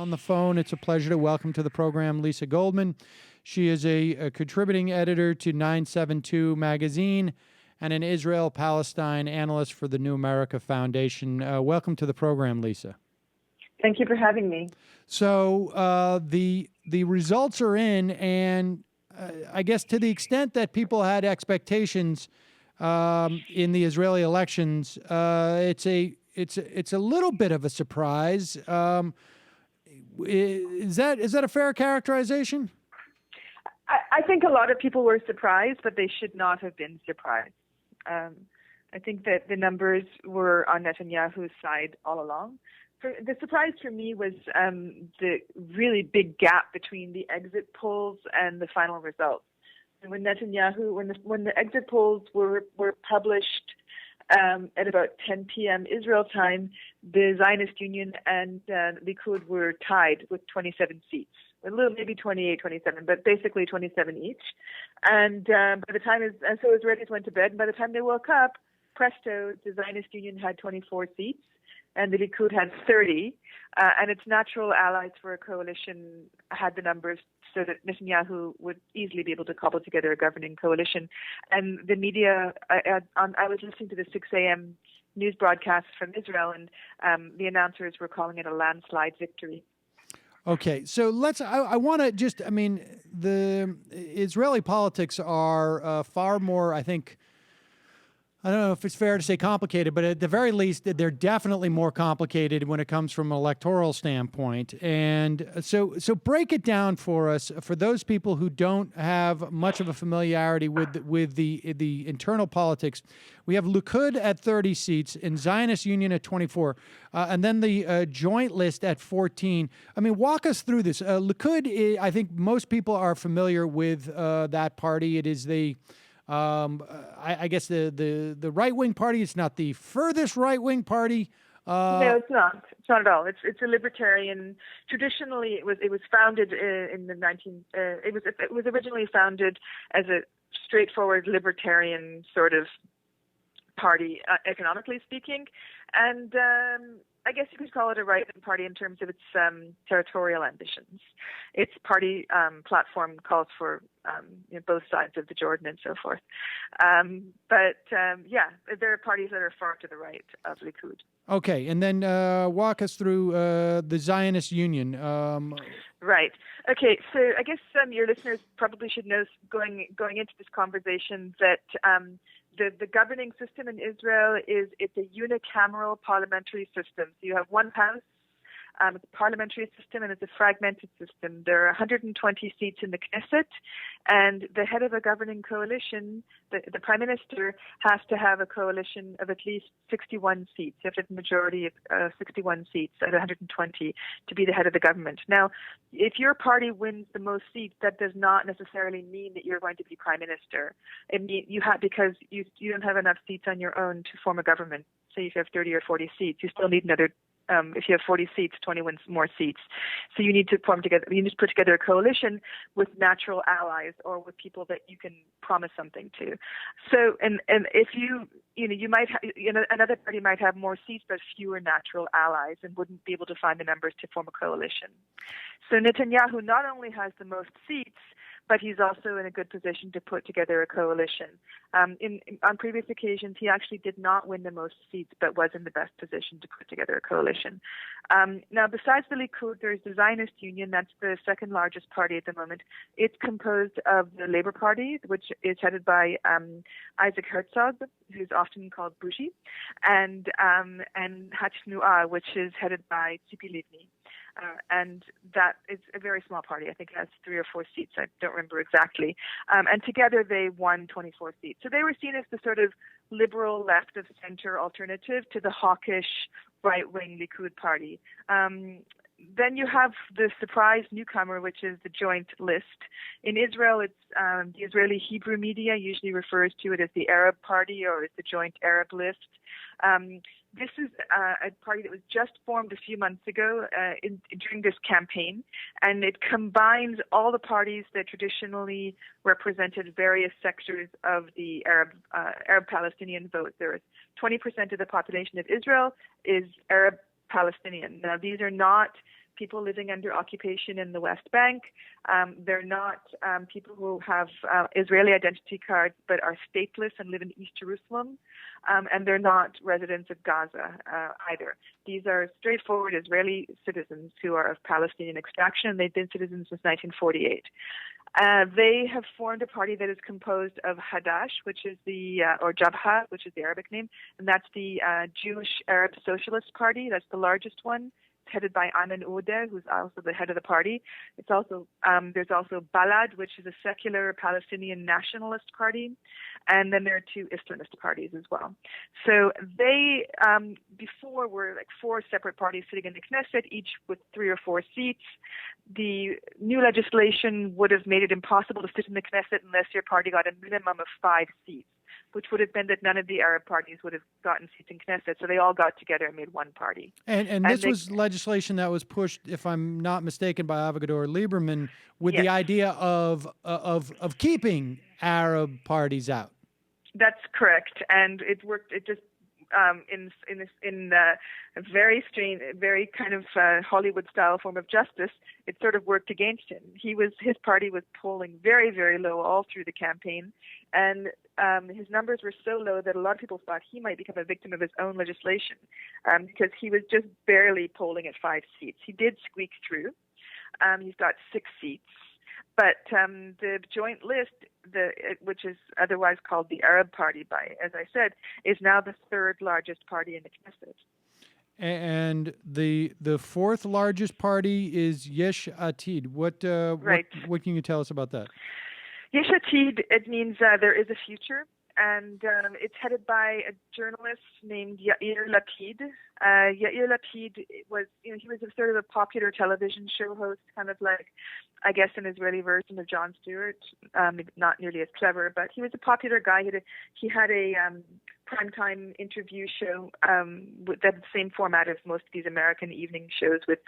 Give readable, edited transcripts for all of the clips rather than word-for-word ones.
On the phone, it's a pleasure to welcome to the program Lisa Goldman. She is a contributing editor to 972 magazine and an Israel-Palestine analyst for the New America Foundation. Welcome to the program, Lisa. Thank you for having me. So the results are in, and I guess to the extent that people had expectations in the Israeli elections, it's a little bit of a surprise. Is that a fair characterization? I think a lot of people were surprised, but they should not have been surprised. I think that the numbers were on Netanyahu's side all along. The surprise for me was the really big gap between the exit polls and the final results. And when the exit polls were published at about 10 p.m. Israel time, the Zionist Union and Likud were tied with 27 seats. A little, maybe 28, 27, but basically 27 each. And by the time, so Israelis went to bed, and by the time they woke up, presto, the Zionist Union had 24 seats, and the Likud had 30, and its natural allies for a coalition had the numbers so that Netanyahu would easily be able to cobble together a governing coalition. And the media, I was listening to the 6 a.m. news broadcast from Israel, and the announcers were calling it a landslide victory. Okay, so I want to the Israeli politics are far more, I think, I don't know if it's fair to say complicated, but at the very least, they're definitely more complicated when it comes from an electoral standpoint. And so break it down for us, for those people who don't have much of a familiarity with the internal politics. We have Likud at 30 seats and Zionist Union at 24, and then the joint list at 14. I mean, walk us through this. Likud, I think most people are familiar with that party. It is I guess the right-wing party. It's not the furthest right-wing party. No, it's not. It's not at all. It's a libertarian. Traditionally, it was founded in the it was originally founded as a straightforward libertarian sort of party, economically speaking, and I guess you could call it a right-wing party in terms of its territorial ambitions. Its party platform calls for both sides of the Jordan and so forth. But there are parties that are far to the right of Likud. Okay, and then walk us through the Zionist Union. Right. Okay, so I guess your listeners probably should know going into this conversation that the governing system in Israel it's a unicameral parliamentary system. So you have one house, it's a parliamentary system, and it's a fragmented system. There are 120 seats in the Knesset, and the head of a governing coalition, the prime minister, has to have a coalition of at least 61 seats. You have to have a majority of 61 seats out of 120 to be the head of the government. Now, if your party wins the most seats, that does not necessarily mean that you're going to be prime minister. It means because you don't have enough seats on your own to form a government. Say if you have 30 or 40 seats, you still need another. If you have 40 seats, 21 more seats. So you need to put together a coalition with natural allies or with people that you can promise something to. So, and if you might another party might have more seats but fewer natural allies and wouldn't be able to find the numbers to form a coalition. So Netanyahu not only has the most seats, but he's also in a good position to put together a coalition. On previous occasions, he actually did not win the most seats, but was in the best position to put together a coalition. Now, besides the Likud, there's the Zionist Union. That's the second largest party at the moment. It's composed of the Labour Party, which is headed by Isaac Herzog, who's often called Bushi, and Hatznua, which is headed by Tzipi Livni. And that is a very small party. I think it has 3 or 4 seats. I don't remember exactly. And together they won 24 seats. So they were seen as the sort of liberal left of center alternative to the hawkish right-wing Likud party. Then you have the surprise newcomer, which is the joint list. In Israel, it's the Israeli Hebrew media usually refers to it as the Arab Party or as the Joint Arab List. This is a party that was just formed a few months ago during this campaign, and it combines all the parties that traditionally represented various sectors of the Arab-Palestinian vote. There is 20% of the population of Israel is Arab Palestinian. Now, these are not people living under occupation in the West Bank. They're not people who have Israeli identity cards but are stateless and live in East Jerusalem. And they're not residents of Gaza either. These are straightforward Israeli citizens who are of Palestinian extraction. They've been citizens since 1948. They have formed a party that is composed of Hadash, which is or Jabha, which is the Arabic name, and that's the Jewish Arab Socialist Party. That's the largest one. It's headed by Ayman Odeh, who's also the head of the party. It's also there's also Balad, which is a secular Palestinian nationalist party, and then there are two Islamist parties as well. So they before were like four separate parties sitting in the Knesset, each with 3 or 4 seats. The new legislation would have made it impossible to sit in the Knesset unless your party got a minimum of 5 seats, which would have been that none of the Arab parties would have gotten seats in Knesset, so they all got together and made one party. And this was legislation that was pushed, if I'm not mistaken, by Avigdor Lieberman, with the idea of keeping Arab parties out. That's correct, and it worked. It just in a very strange, very kind of Hollywood-style form of justice, it sort of worked against him. His party was polling very, very low all through the campaign, and his numbers were so low that a lot of people thought he might become a victim of his own legislation because he was just barely polling at 5 seats. He did squeak through. He's got 6 seats. But the joint list, which is otherwise called the Arab Party, as I said, is now the 3rd largest party in the Knesset. And the 4th largest party is Yesh Atid. What can you tell us about that? Yesh Atid, it means there is a future, and it's headed by a journalist named Yair Lapid. Yair Lapid was a sort of a popular television show host, kind of like, I guess, an Israeli version of Jon Stewart. Not nearly as clever, but he was a popular guy. He had a primetime interview show with the same format as most of these American evening shows, with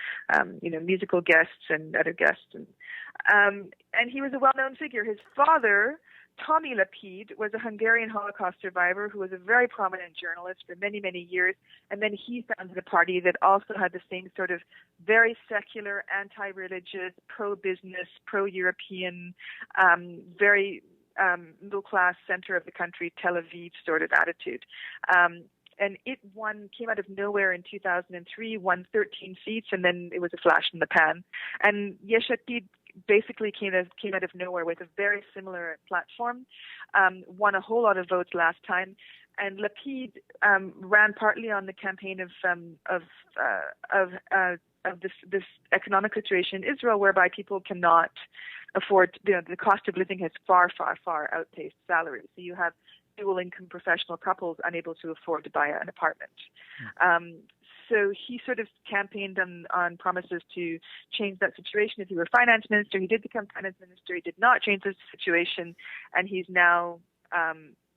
musical guests and other guests, and he was a well-known figure. His father, Tommy Lapid, was a Hungarian Holocaust survivor who was a very prominent journalist for many, many years, and then he founded a party that also had the same sort of very secular, anti-religious, pro-business, pro-European, very middle-class center of the country, Tel Aviv sort of attitude. And it came out of nowhere in 2003, won 13 seats, and then it was a flash in the pan. And Yesh Atid basically came out of nowhere with a very similar platform, won a whole lot of votes last time. And Lapid ran partly on the campaign of this economic situation in Israel, whereby people cannot afford, the cost of living has far, far, far outpaced salaries. So you have dual-income professional couples unable to afford to buy an apartment. So he sort of campaigned on promises to change that situation. If he were finance minister, he did become finance minister. He did not change the situation, and he's now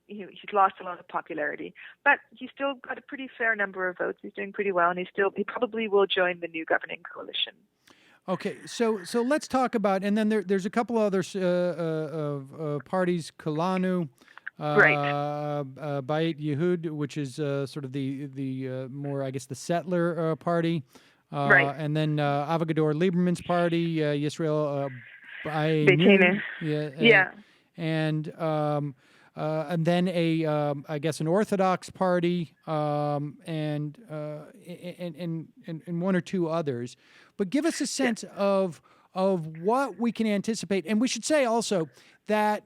he's lost a lot of popularity. But he's still got a pretty fair number of votes. He's doing pretty well, and he probably will join the new governing coalition. Okay, so let's talk about, and then there's a couple other parties, Kulanu. Bayit Yehud, which is sort of the more, I guess, the settler party, and then Avigdor Lieberman's party, Yisrael Beitenu, and then I guess an Orthodox party, and one or two others. But give us a sense of what we can anticipate, and we should say also that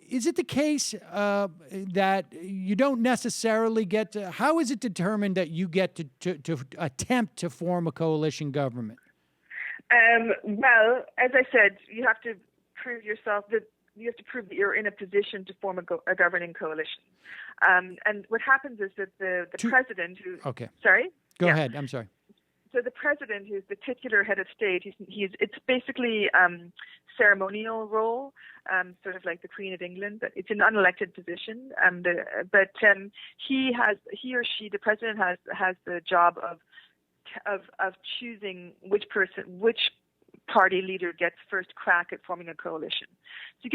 is it the case that you don't necessarily get to, how is it determined that you get to attempt to form a coalition government? Well, as I said, you have to prove that you're in a position to form a governing coalition. And what happens is that the president who... Okay. Sorry? Go ahead. I'm sorry. So the president, who's the titular head of state, it's basically ceremonial role, sort of like the Queen of England, but it's an unelected position. The president has the job of choosing which party leader gets first crack at forming a coalition. So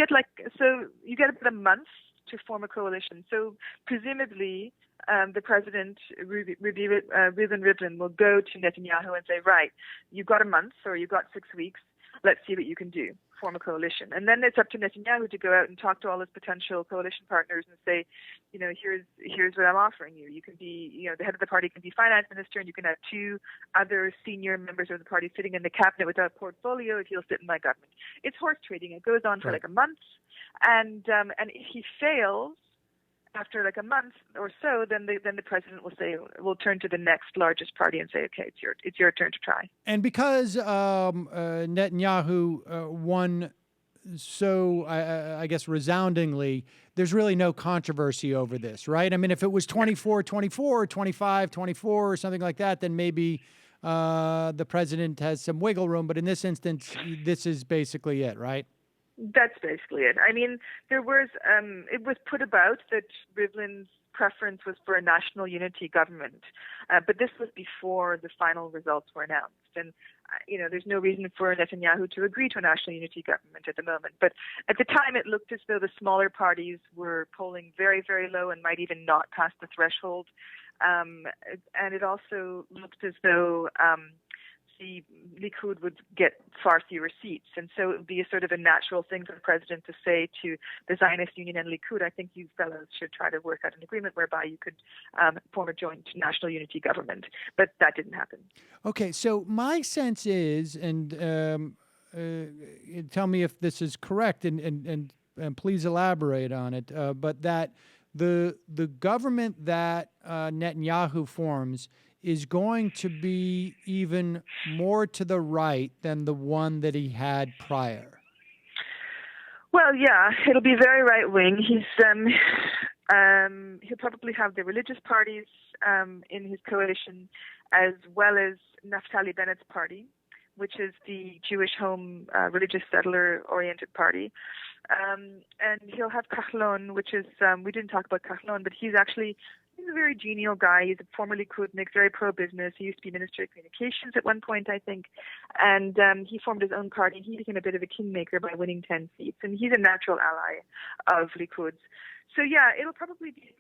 you get about a month to form a coalition. So presumably, the president, Reuven Rivlin, will go to Netanyahu and say, right, you've got a month or you've got 6 weeks. Let's see what you can do. Form a coalition. And then it's up to Netanyahu to go out and talk to all his potential coalition partners and say, here's what I'm offering you. You can be, the head of the party can be finance minister, and you can have 2 other senior members of the party sitting in the cabinet without a portfolio if you'll sit in my government. It's horse trading. It goes on for like a month. And if he fails, after like a month or so, then the president will turn to the next largest party and say, okay, it's your turn to try. And because Netanyahu won so, I guess, resoundingly, there's really no controversy over this, right? I mean, if it was 24-24, 25-24 or something like that, then maybe the president has some wiggle room. But in this instance, this is basically it, right? That's basically it. I mean, there was it was put about that Rivlin's preference was for a national unity government, but this was before the final results were announced. And there's no reason for Netanyahu to agree to a national unity government at the moment. But at the time, it looked as though the smaller parties were polling very, very low and might even not pass the threshold. And it also looked as though the Likud would get far fewer seats. And so it would be a sort of a natural thing for the president to say to the Zionist Union and Likud, I think you fellows should try to work out an agreement whereby you could form a joint national unity government. But that didn't happen. Okay, so my sense is, and tell me if this is correct, and please elaborate on it, but that the government that Netanyahu forms is going to be even more to the right than the one that he had prior. Well, yeah, it'll be very right wing. He'll probably have the religious parties in his coalition, as well as Naftali Bennett's party, which is the Jewish home religious settler-oriented party. And he'll have Kahlon, which is, we didn't talk about Kahlon, but he's a very genial guy. He's a former Likudnik, very pro-business. He used to be Minister of Communications at one point, I think. And he formed his own party. He became a bit of a kingmaker by winning 10 seats. And he's a natural ally of Likud's. So, yeah, it'll probably be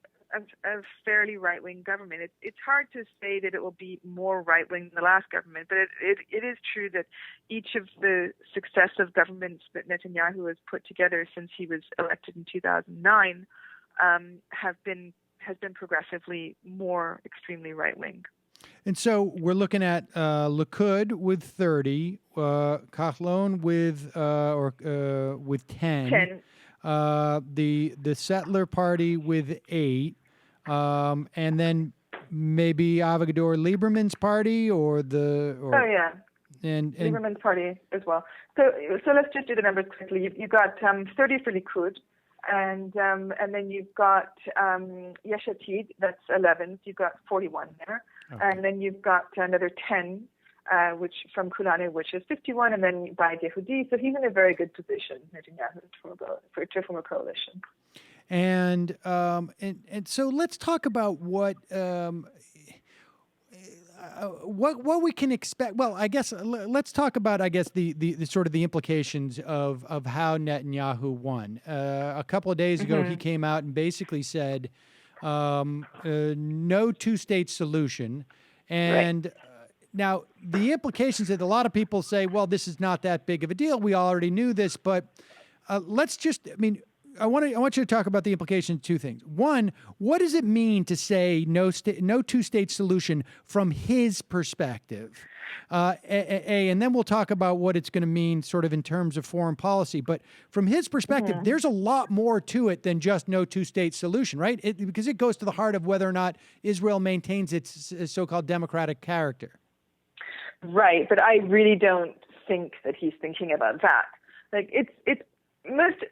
a fairly right-wing government. It's hard to say that it will be more right-wing than the last government, but it is true that each of the successive governments that Netanyahu has put together since he was elected in 2009 has been progressively more extremely right-wing. And so we're looking at Likud with 30, Kahlon with 10. The Settler Party with 8, and then maybe Avigdor Lieberman's party and Lieberman's party as well. So let's just do the numbers quickly. You've got 30 for Likud, and then you've got Yesh Atid, that's 11. So you've got 41 there, okay. And then you've got another 10. Which from Kulanu, which is 51, and then by Yehudi. So he's in a very good position, Netanyahu, to form a coalition. And so let's talk about what we can expect. Well, I guess let's talk about the sort of the implications of how Netanyahu won. A couple of days ago, he came out and basically said no two-state solution, and. Right. Now, the implications that a lot of people say, well, this is not that big of a deal. We already knew this, but I want you to talk about the implications of two things. One, what does it mean to say no two-state solution from his perspective? And then we'll talk about what it's going to mean sort of in terms of foreign policy. But from his perspective, there's a lot more to it than just no two-state solution, right? Because it goes to the heart of whether or not Israel maintains its so-called democratic character. Right, but I really don't think that he's thinking about that. Like most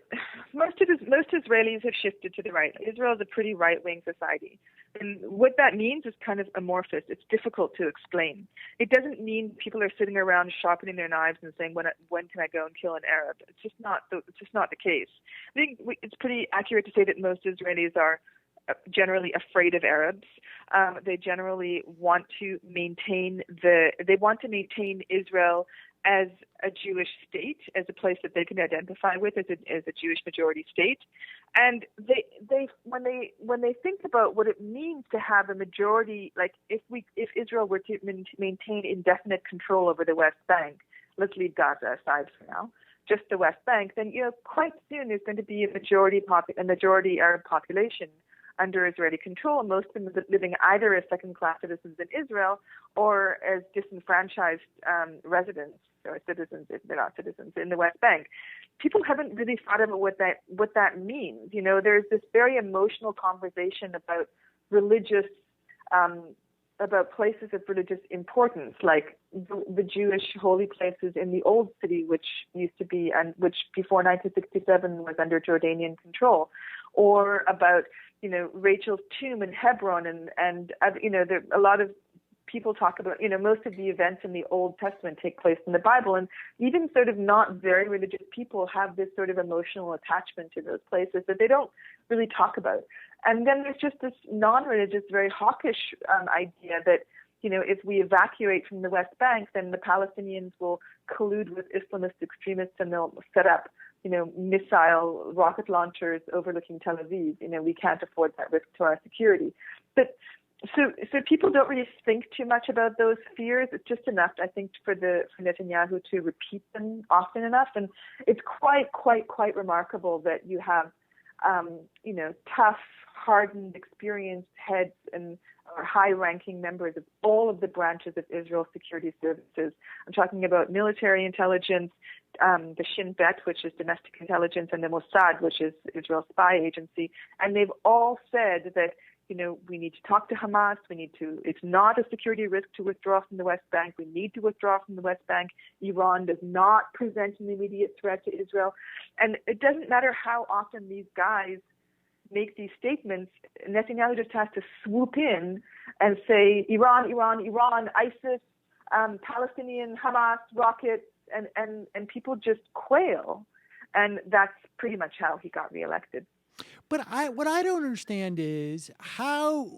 Israelis have shifted to the right. Israel is a pretty right-wing society, and what that means is kind of amorphous. It's difficult to explain. It doesn't mean people are sitting around sharpening their knives and saying, "When can I go and kill an Arab?" It's just not the case. I think it's pretty accurate to say that most Israelis are generally afraid of Arabs. They generally want to maintain Israel as a Jewish state, as a place that they can identify with as a Jewish majority state. And when they think about what it means to have a majority, like if Israel were to maintain indefinite control over the West Bank, let's leave Gaza aside for now, just the West Bank, then quite soon there's going to be a majority Arab population under Israeli control, most of them living either as second-class citizens in Israel or as disenfranchised residents or citizens, if they're not citizens, in the West Bank. People haven't really thought about what that means. There's this very emotional conversation about religious, about places of religious importance, like the Jewish holy places in the Old City, which used to be, and which before 1967 was under Jordanian control, or about Rachel's tomb in Hebron, and there, a lot of people talk about, most of the events in the Old Testament take place in the Bible, and even sort of not very religious people have this sort of emotional attachment to those places that they don't really talk about. And then there's just this non-religious, very hawkish idea that, if we evacuate from the West Bank, then the Palestinians will collude with Islamist extremists and they'll set up missile rocket launchers overlooking Tel Aviv. We can't afford that risk to our security. But so people don't really think too much about those fears. It's just enough, I think, for Netanyahu to repeat them often enough. And it's quite remarkable that you have, tough, hardened, experienced heads and high-ranking members of all of the branches of Israel's security services. I'm talking about military intelligence, the Shin Bet, which is domestic intelligence, and the Mossad, which is Israel's spy agency. And they've all said that, we need to talk to Hamas. It's not a security risk to withdraw from the West Bank. We need to withdraw from the West Bank. Iran does not present an immediate threat to Israel. And it doesn't matter how often these guys make these statements, Netanyahu just has to swoop in and say, Iran, ISIS, Palestinian, Hamas, rockets, and people just quail. And that's pretty much how he got reelected. But what I don't understand is how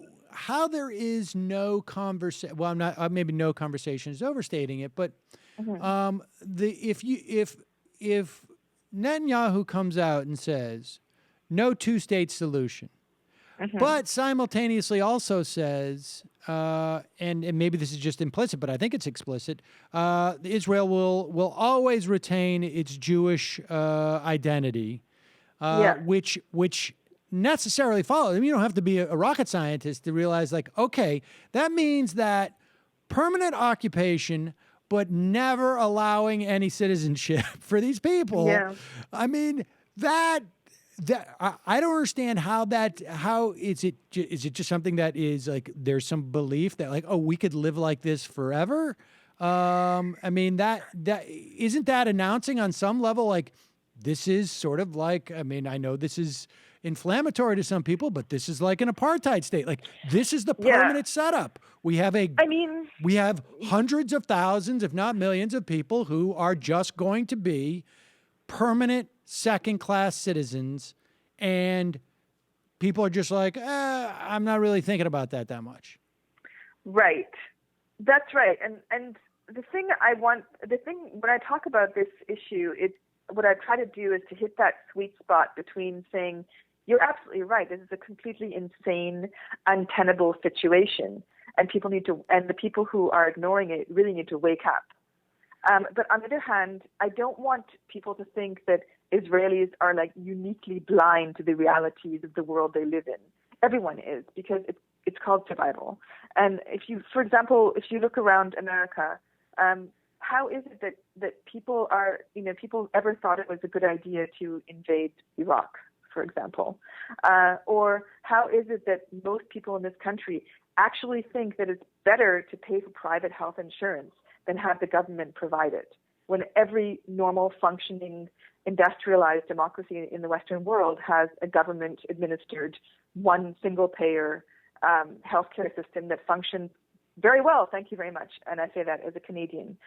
there is no conversation. Well, I'm not. Maybe no conversation is overstating it. But if Netanyahu comes out and says no two-state solution, but simultaneously also says, and maybe this is just implicit, but I think it's explicit, Israel will always retain its Jewish identity. Which necessarily follows. I mean, you don't have to be a rocket scientist to realize, okay, that means that permanent occupation, but never allowing any citizenship for these people. Yeah. I mean, that I don't understand how is it just something that is there's some belief that we could live like this forever. I mean, that isn't that announcing on some level this is sort of I know this is inflammatory to some people, but this is like an apartheid state. This is the permanent setup. We have we have hundreds of thousands, if not millions of people who are just going to be permanent second-class citizens, and people are just I'm not really thinking about that much. Right. That's right. And when I talk about this issue, what I try to do is to hit that sweet spot between saying, you're absolutely right, this is a completely insane, untenable situation, and the people who are ignoring it really need to wake up. But on the other hand, I don't want people to think that Israelis are uniquely blind to the realities of the world they live in. Everyone is, because it's called survival. And for example, if you look around America, how is it that people ever thought it was a good idea to invade Iraq, for example? Or how is it that most people in this country actually think that it's better to pay for private health insurance than have the government provide it, when every normal functioning industrialized democracy in the Western world has a government-administered, one single-payer healthcare system that functions very well, thank you very much. And I say that as a Canadian.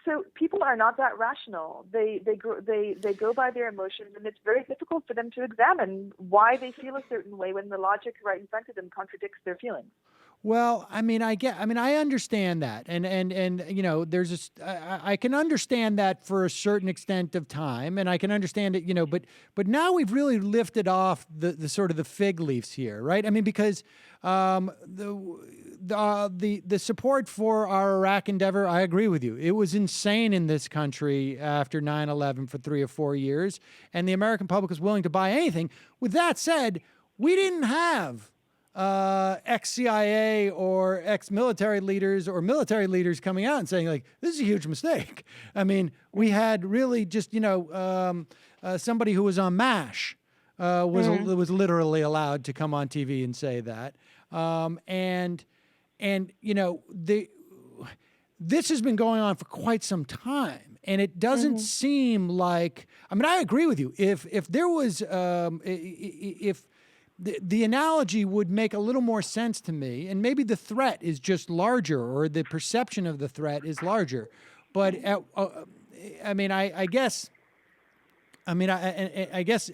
So people are not that rational. They go by their emotions, and it's very difficult for them to examine why they feel a certain way when the logic right in front of them contradicts their feelings. Well, I mean, I understand that, and you know, I can understand that for a certain extent of time, and I can understand it, you know, but now we've really lifted off the sort of the fig leaves here, right? I mean, because the support for our Iraq endeavor, I agree with you. It was insane in this country after 9/11 for 3 or 4 years, and the American public was willing to buy anything. With that said, we didn't have ex-CIA or ex-military leaders or military leaders coming out and saying, like, this is a huge mistake. I mean, we had really just, you know, somebody who was on MASH was literally allowed to come on TV and say that. And you know, this has been going on for quite some time. And it doesn't seem like, I mean, I agree with you. If there was, if the analogy would make a little more sense to me, and maybe the threat is just larger, or the perception of the threat is larger. But I mean, I guess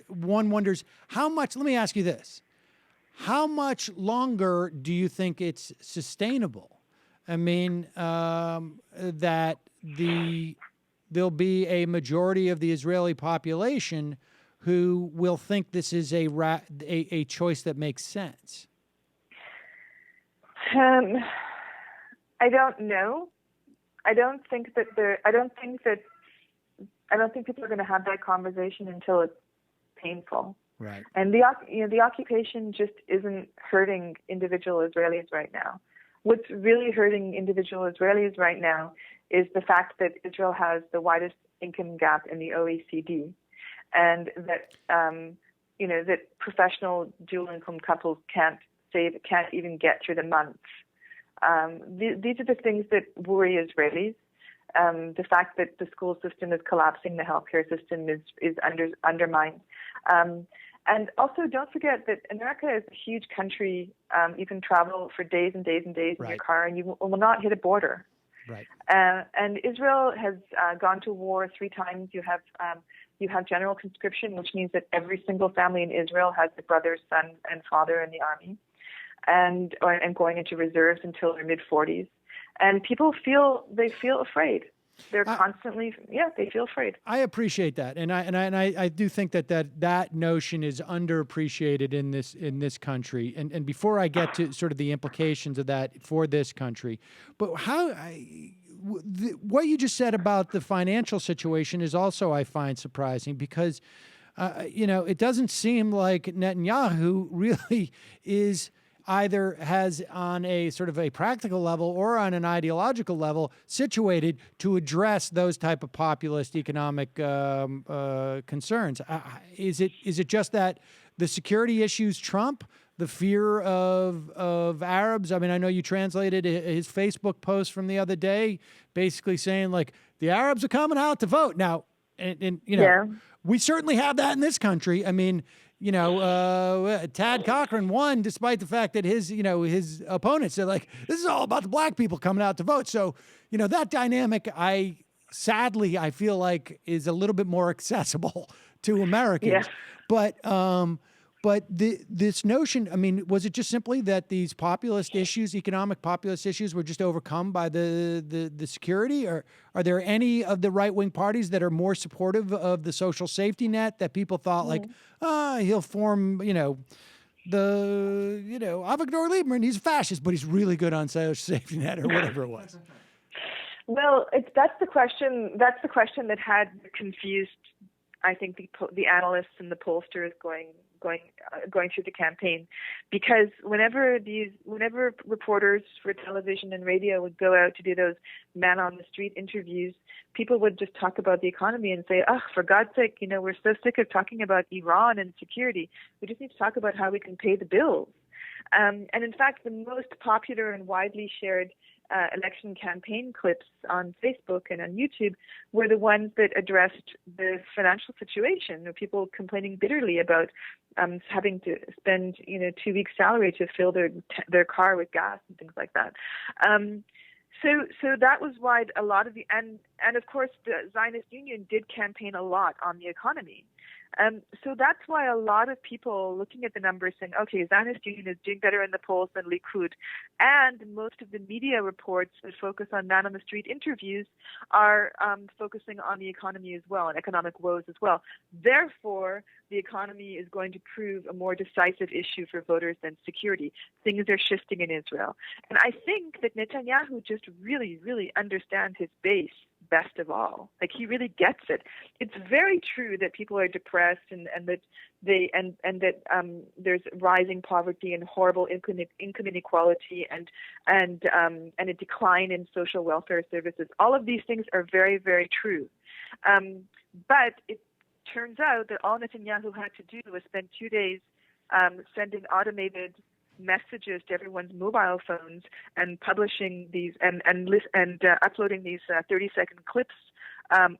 one wonders how much. Let me ask you this: how much longer do you think it's sustainable? I mean, that there'll be a majority of the Israeli population who will think this is a choice that makes sense? I don't know. I don't think people are going to have that conversation until it's painful. Right. And the occupation just isn't hurting individual Israelis right now. What's really hurting individual Israelis right now is the fact that Israel has the widest income gap in the OECD. And that that professional dual income couples can't even get through the month. These are the things that worry Israelis. The fact that the school system is collapsing, the healthcare system is undermined, and also don't forget that America is a huge country. You can travel for days and days and days in your car, and you will not hit a border. Right. And Israel has gone to war 3 times. You have general conscription, which means that every single family in Israel has a brother, son, and father in the army, and going into reserves until their mid-40s. And people feel afraid. They're constantly, they feel afraid. I appreciate that, and I do think that notion is underappreciated in this country. And before I get to sort of the implications of that for this country, but what you just said about the financial situation is also, I find, surprising, because it doesn't seem like Netanyahu really is either has on a sort of a practical level or on an ideological level situated to address those type of populist economic concerns. Is it just that the security issues trump the fear of Arabs? I mean, I know you translated his Facebook post from the other day, basically saying, like, the Arabs are coming out to vote now, and we certainly have that in this country. I mean, Tad Cochran won despite the fact that his opponents said, like, this is all about the black people coming out to vote. So, that dynamic, sadly, I feel like is a little bit more accessible to Americans. Yeah. But this notion, I mean, was it just simply that these populist issues, economic populist issues, were just overcome by the security? Or are there any of the right-wing parties that are more supportive of the social safety net that people thought, like, he'll form, the Avigdor Lieberman, he's a fascist, but he's really good on social safety net, or whatever it was? Well, that's the question that had confused, I think, the analysts and the pollsters going through the campaign, because whenever reporters for television and radio would go out to do those man on the street interviews, people would just talk about the economy and say, "Oh, for God's sake, we're so sick of talking about Iran and security. We just need to talk about how we can pay the bills." And in fact, the most popular and widely shared election campaign clips on Facebook and on YouTube were the ones that addressed the financial situation, people complaining bitterly about having to spend 2 weeks' salary to fill their car with gas and things like that. So that was why a lot of and of course the Zionist Union did campaign a lot on the economy. So that's why a lot of people looking at the numbers saying, okay, Zionist Union is doing better in the polls than Likud. And most of the media reports that focus on man-on-the-street interviews are focusing on the economy as well and economic woes as well. Therefore, the economy is going to prove a more decisive issue for voters than security. Things are shifting in Israel. And I think that Netanyahu just really, really understands his base best of all. Like, he really gets it. It's very true that people are depressed and that there's rising poverty and horrible income inequality and a decline in social welfare services. All of these things are very, very true. But it turns out that all Netanyahu had to do was spend 2 days sending automated messages to everyone's mobile phones and publishing these and uploading these 30-second clips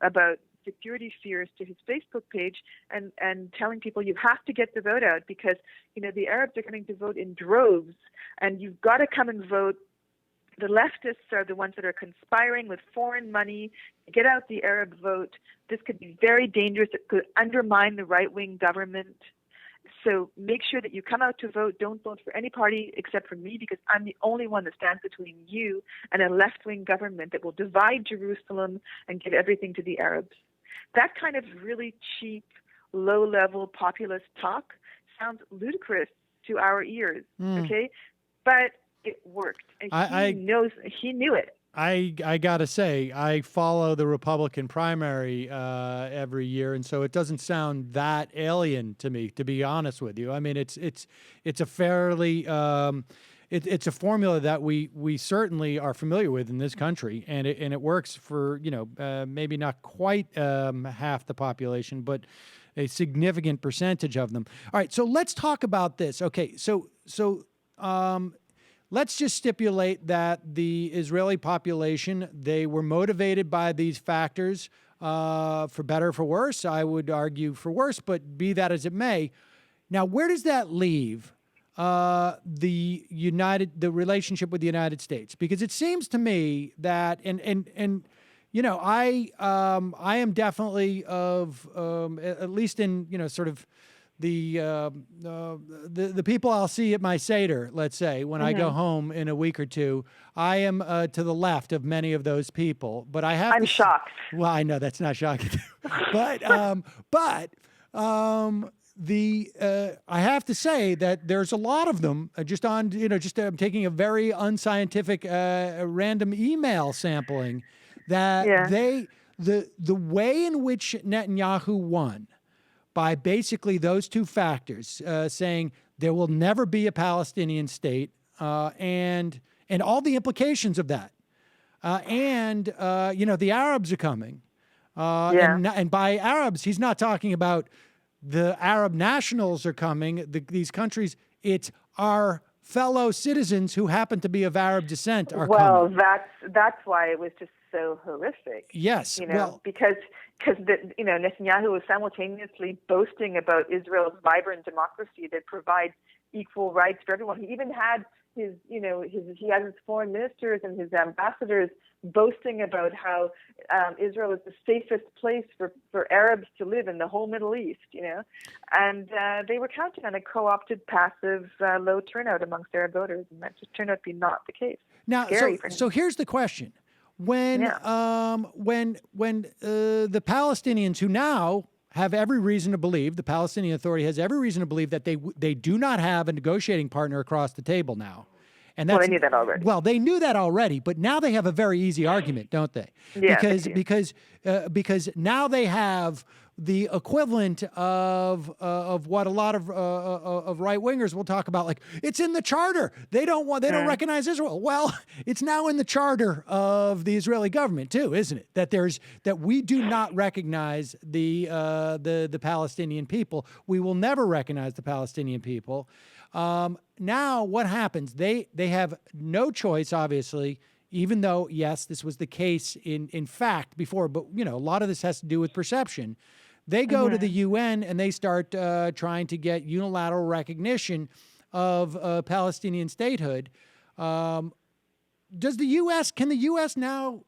about security fears to his Facebook page and telling people you have to get the vote out because, the Arabs are coming to vote in droves and you've got to come and vote. The leftists are the ones that are conspiring with foreign money to get out the Arab vote. This could be very dangerous. It could undermine the right-wing government. So make sure that you come out to vote. Don't vote for any party except for me because I'm the only one that stands between you and a left-wing government that will divide Jerusalem and give everything to the Arabs. That kind of really cheap, low-level populist talk sounds ludicrous to our ears, okay? But it worked. And he knew it. I gotta say, I follow the Republican primary every year, and so it doesn't sound that alien to me, to be honest with you. I mean, it's a fairly it's a formula that we certainly are familiar with in this country, and it works for maybe not quite half the population, but a significant percentage of them. All right, so let's talk about this. Okay, so let's just stipulate that the Israeli population, they were motivated by these factors, for better or for worse. I would argue for worse, but be that as it may. Now, where does that leave the relationship with the United States? Because it seems to me that, I am definitely of, at least in, sort of the people I'll see at my Seder, let's say, when I go home in a week or two, I am to the left of many of those people. But I'm shocked. Well, I know that's not shocking, but I have to say that there's a lot of them. I'm taking a very unscientific random email sampling that the way in which Netanyahu won, by basically those two factors, saying there will never be a Palestinian state, and all the implications of that, the Arabs are coming, and by Arabs he's not talking about the Arab nationals are coming. These countries, it's our fellow citizens who happen to be of Arab descent are coming. Well, that's why it was just so horrific. Yes, because Netanyahu was simultaneously boasting about Israel's vibrant democracy that provides equal rights for everyone. He even had his foreign ministers and his ambassadors boasting about how Israel is the safest place for Arabs to live in the whole Middle East, and they were counting on a co-opted, passive, low turnout amongst Arab voters, and that just turned out to be not the case. Now, so here's the question. When the Palestinians, who now have every reason to believe, the Palestinian Authority has every reason to believe that they do not have a negotiating partner across the table now. And they knew that already. Well, they knew that already, but now they have a very easy argument, don't they? Yeah, because now they have the equivalent of what a lot of right wingers will talk about, like it's in the charter. They don't recognize Israel. Well, it's now in the charter of the Israeli government too, isn't it? That we do not recognize the Palestinian people. We will never recognize the Palestinian people. Now what happens? They have no choice, obviously, even though, yes, this was the case in fact before, but a lot of this has to do with perception. They go to the UN and they start trying to get unilateral recognition of Palestinian statehood. Can the U.S. now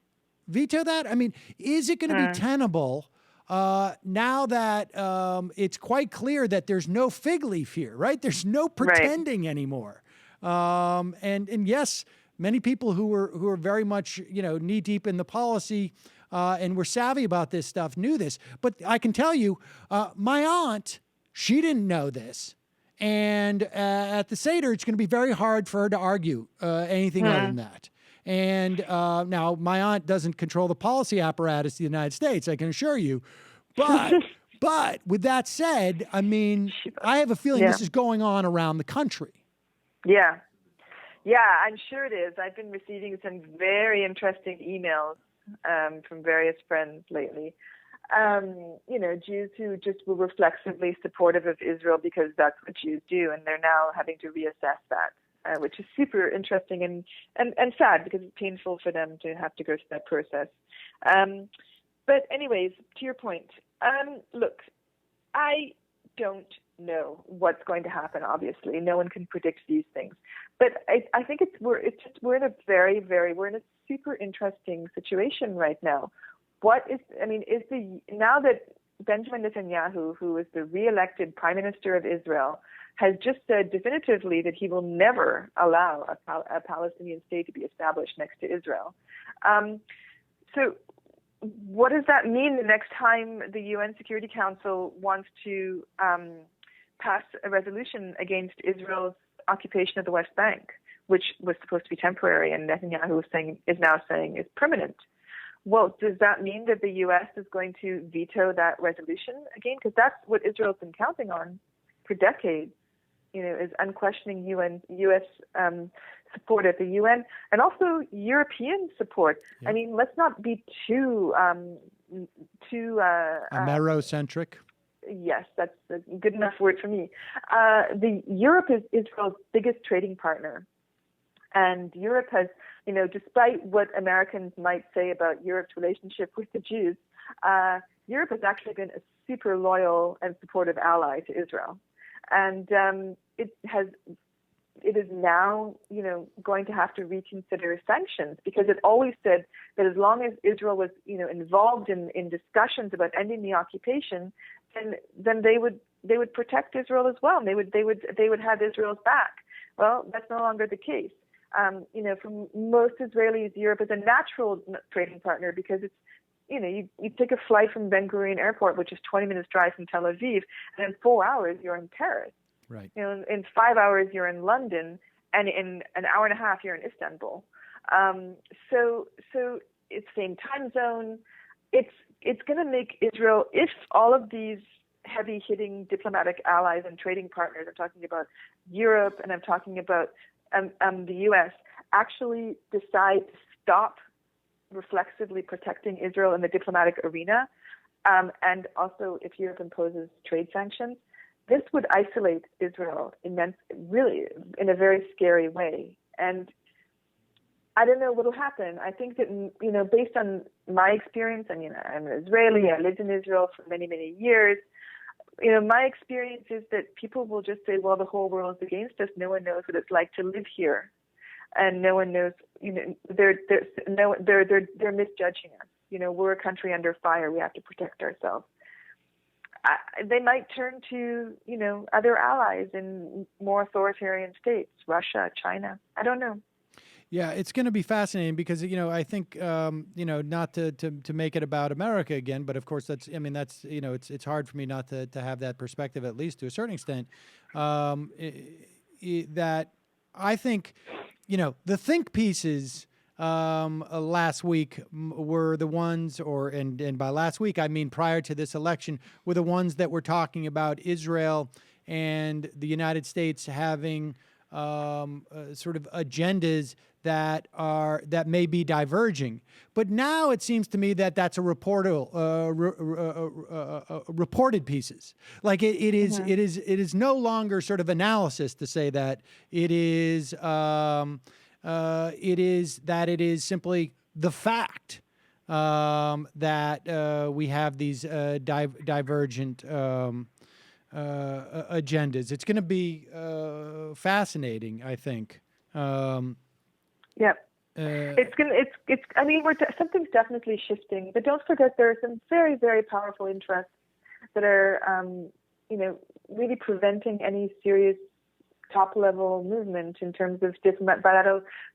veto that? I mean, is it going to be tenable now that it's quite clear that there's no fig leaf here, right? There's no pretending anymore. And yes, many people who are very much, knee deep in the policy and were savvy about this stuff knew this. But I can tell you, my aunt, she didn't know this. And at the Seder, it's going to be very hard for her to argue anything other than that. And now my aunt doesn't control the policy apparatus of the United States, I can assure you. But with that said, I mean, I have a feeling this is going on around the country. Yeah. Yeah, I'm sure it is. I've been receiving some very interesting emails from various friends lately. Jews who just were reflexively supportive of Israel because that's what Jews do, and they're now having to reassess that, which is super interesting and sad because it's painful for them to have to go through that process. But anyways, to your point, look, I don't know what's going to happen. Obviously, no one can predict these things. But I think we're in a super interesting situation right now. Now that Benjamin Netanyahu, who is the re-elected Prime Minister of Israel, has just said definitively that he will never allow a Palestinian state to be established next to Israel. So what does that mean the next time the UN Security Council wants to pass a resolution against Israel's occupation of the West Bank, which was supposed to be temporary, and Netanyahu is now saying is permanent? Well, does that mean that the U.S. is going to veto that resolution again? Because that's what Israel's been counting on for decades, is unquestioning U.S. support at the UN and also European support. Yeah. I mean, let's not be too Amerocentric. Yes, that's a good enough word for me. Europe is Israel's biggest trading partner. And Europe has, despite what Americans might say about Europe's relationship with the Jews, Europe has actually been a super loyal and supportive ally to Israel. And it is now, going to have to reconsider sanctions because it always said that as long as Israel was, involved in discussions about ending the occupation, then they would protect Israel as well. And they would have Israel's back. Well, that's no longer the case. For most Israelis, Europe is a natural trading partner because it's, you take a flight from Ben Gurion Airport, which is 20 minutes drive from Tel Aviv, and in 4 hours you're in Paris. Right. In 5 hours you're in London, and in an hour and a half you're in Istanbul. So it's same time zone. It's going to make Israel, if all of these heavy-hitting diplomatic allies and trading partners, I'm talking about Europe and I'm talking about the U.S., actually decide to stop reflexively protecting Israel in the diplomatic arena, and also if Europe imposes trade sanctions, this would isolate Israel really in a very scary way. And I don't know what will happen. I think that, based on my experience, I'm an Israeli, I lived in Israel for many, many years. My experience is that people will just say, well, the whole world is against us. No one knows what it's like to live here. And no one knows, they're misjudging us. We're a country under fire. We have to protect ourselves. They might turn to, other allies in more authoritarian states, Russia, China. I don't know. Yeah, it's going to be fascinating because, I think, not to make it about America again, but of course it's hard for me not to have that perspective, at least to a certain extent, that I think, the think pieces last week were the ones, and by last week, I mean prior to this election, were the ones that were talking about Israel and the United States having sort of agendas that may be diverging. But now it seems to me that that's a reported pieces. Like it is no longer sort of analysis to say that it is simply the fact that we have these divergent agendas. It's going to be fascinating, I think. Yep. I mean, something's definitely shifting, but don't forget there are some very, very powerful interests that are, really preventing any serious top-level movement in terms of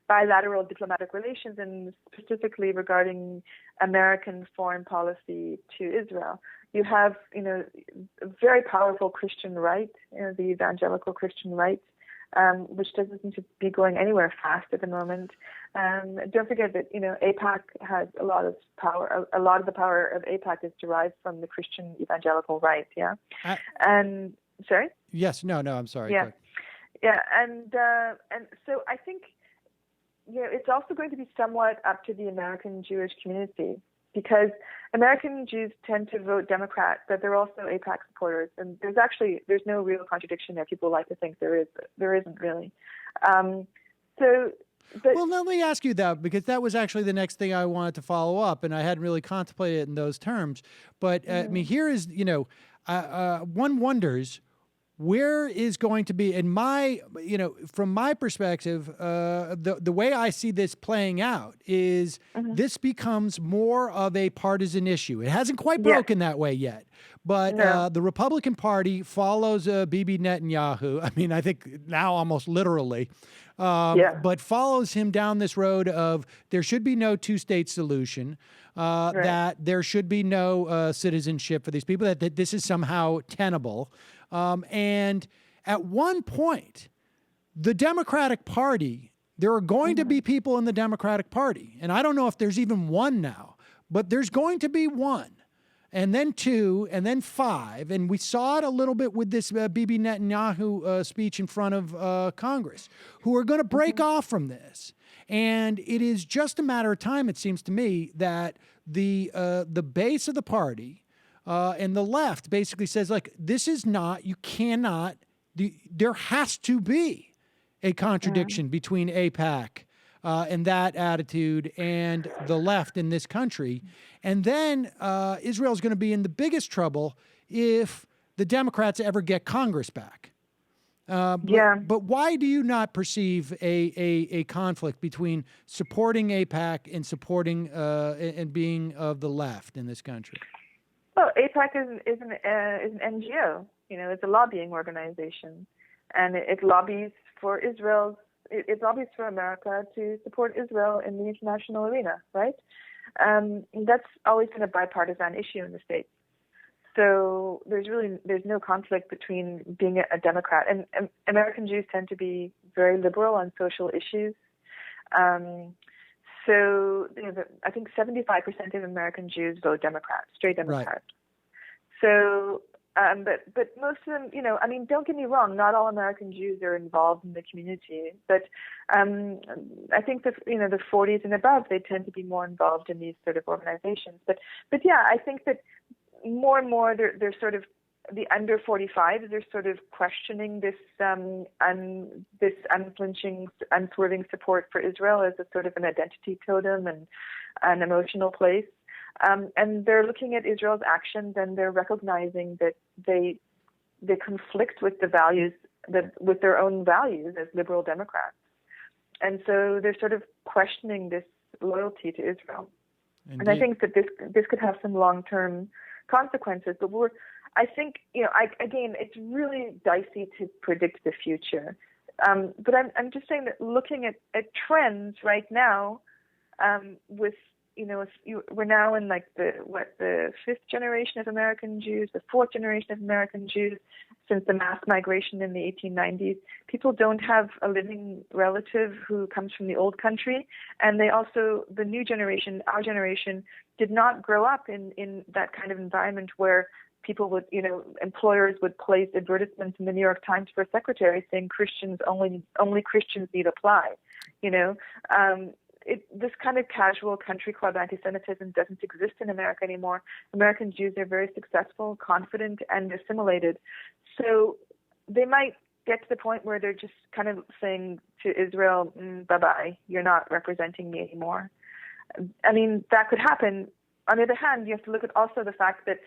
bilateral diplomatic relations, and specifically regarding American foreign policy to Israel. You have, a very powerful Christian right, the evangelical Christian right, which doesn't seem to be going anywhere fast at the moment. Don't forget that, AIPAC has a lot of power. A lot of the power of AIPAC is derived from the Christian evangelical right, yeah? Sorry? Yes, no, I'm sorry. Yeah. Yeah, and so I think, it's also going to be somewhat up to the American Jewish community, because American Jews tend to vote Democrat, but they're also AIPAC supporters, and there's no real contradiction there. People like to think there is, but there isn't really. Well, let me ask you that, because that was actually the next thing I wanted to follow up, and I hadn't really contemplated it in those terms. But I mean, here is, one wonders, where is going to be, from my perspective, the way I see this playing out is this becomes more of a partisan issue. It hasn't quite broken that way yet, but the Republican Party follows Bibi Netanyahu. I mean, I think now almost literally, but follows him down this road of there should be no two-state solution, that there should be no citizenship for these people, that this is somehow tenable. And at one point, the Democratic Party, there are going to be people in the Democratic Party, and I don't know if there's even one now, but there's going to be one, and then two, and then five, and we saw it a little bit with this Bibi Netanyahu speech in front of Congress, who are going to break off from this. And it is just a matter of time, it seems to me, that the base of the party, and the left basically says, like, this is not, you cannot, there has to be a contradiction between AIPAC and that attitude and the left in this country. And then Israel is going to be in the biggest trouble if the Democrats ever get Congress back. But why do you not perceive a conflict between supporting AIPAC and supporting and being of the left in this country? Well, AIPAC is an NGO. It's a lobbying organization, and it lobbies for Israel's. It lobbies for America to support Israel in the international arena, right? That's always been a bipartisan issue in the States. So there's no conflict between being a Democrat, and American Jews tend to be very liberal on social issues. So I think 75% of American Jews vote Democrat, straight Democrat. Right. So, but most of them, I mean, don't get me wrong, not all American Jews are involved in the community, but I think that the 40s and above, they tend to be more involved in these sort of organizations. But yeah, I think that more and more they're sort of, the under 45s, they're sort of questioning this unflinching, unswerving support for Israel as a sort of an identity totem and an emotional place. And they're looking at Israel's actions, and they're recognizing that they conflict with the values, with their own values as liberal Democrats. And so they're sort of questioning this loyalty to Israel. Indeed. And I think that this could have some long-term consequences, but I think, again, it's really dicey to predict the future. But I'm just saying that looking at trends right now, with, we're now in like the fifth generation of American Jews, the fourth generation of American Jews since the mass migration in the 1890s. People don't have a living relative who comes from the old country. And they also, the new generation, our generation, did not grow up in that kind of environment where people would, employers would place advertisements in the New York Times for secretaries saying only Christians need apply. This kind of casual country club anti-Semitism doesn't exist in America anymore. American Jews are very successful, confident, and assimilated. So they might get to the point where they're just kind of saying to Israel, bye-bye, you're not representing me anymore. I mean, that could happen. On the other hand, you have to look at also the fact that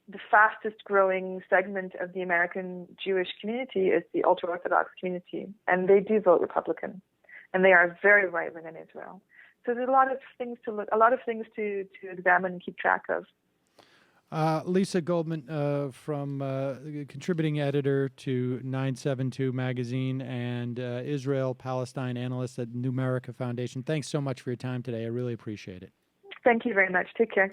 the fastest growing segment of the American Jewish community is the ultra-Orthodox community, and they do vote Republican. and they are very right-wing in Israel. So there's a lot of things to examine and keep track of. Lisa Goldman, from contributing editor to 972 magazine and Israel-Palestine analyst at Numerica Foundation. Thanks so much for your time today. I really appreciate it. Thank you very much. Take care.